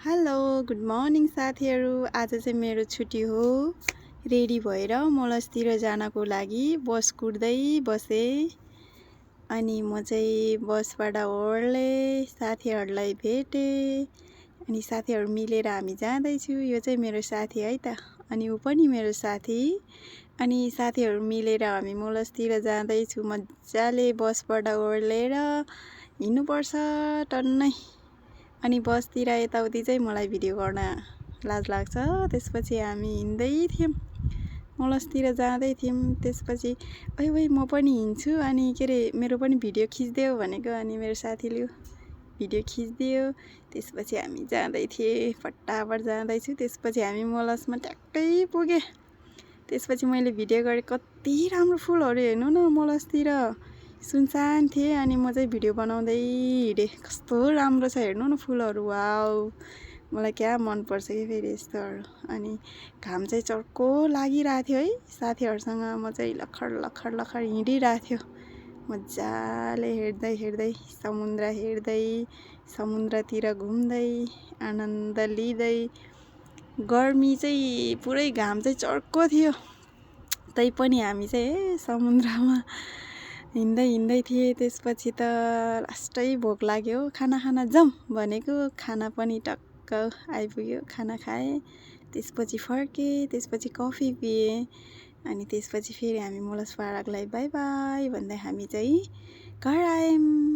Hello good morning साथीहरू। आज चाहिँ मेरो छुट्टी हो। रेडी भएर मलसतिर जानको लागि बस कुर्दै बसेँ। अनि म चाहिँ बसबाट ओर्ले साथीहरूलाई भेटेँ। अनि साथीहरू मिलेर हामी जाँदैछु। यो चाहिँ मेरो साथी है त, अनि ऊ पनि मेरो साथी। अनि साथीहरू मिलेर हामी मलसतिर जाँदैछु। मजाले बसबाट ओर्लेर हिँड्नुपर्छ टन्नै। अनि बसतिर यताउति चाहिँ मलाई भिडियो गर्न लाज लाग्छ। त्यसपछि हामी हिँड्दै थियौँ, मलसतिर जाँदै थियौँ। त्यसपछि ओइ म पनि हिँड्छु, अनि के अरे मेरो पनि भिडियो खिचिदेऊ भनेको। अनि मेरो साथीले भिडियो खिचिदियो। त्यसपछि हामी जाँदै थिएँ, फटाफट जाँदैछु। त्यसपछि हामी मलसमा ट्याक्कै पुगेँ। त्यसपछि मैले भिडियो गरेँ। कति राम्रो फुलहरू हेर्नु न, मलसतिर सुनसान थिएँ। अनि म चाहिँ भिडियो बनाउँदै हिँडेँ। कस्तो राम्रो छ हेर्नु न फुलहरू, वाउ। मलाई क्या मनपर्छ कि फेरि यस्तोहरू। अनि घाम चाहिँ चर्को लागिरहेको थियो है। साथीहरूसँग म चाहिँ लखर हिँडिरहेको थियो मजाले हेर्दै समुद्रतिर घुम्दै आनन्द लिँदै। गर्मी चाहिँ पुरै घाम चाहिँ चर्को थियो, तैपनि हामी चाहिँ समुद्रमा हिँड्दै थिएँ। त्यसपछि त लास्टै भोक लाग्यो, खाना खान जाऊँ भनेको। खाना पनि टक्क आइपुग्यो, खाना खाएँ। त्यसपछि फर्केँ, त्यसपछि कफी पिएँ। अनि त्यसपछि फेरि हामी मलस पार्कलाई बाई बाई भन्दै हामी चाहिँ घर आयौँ।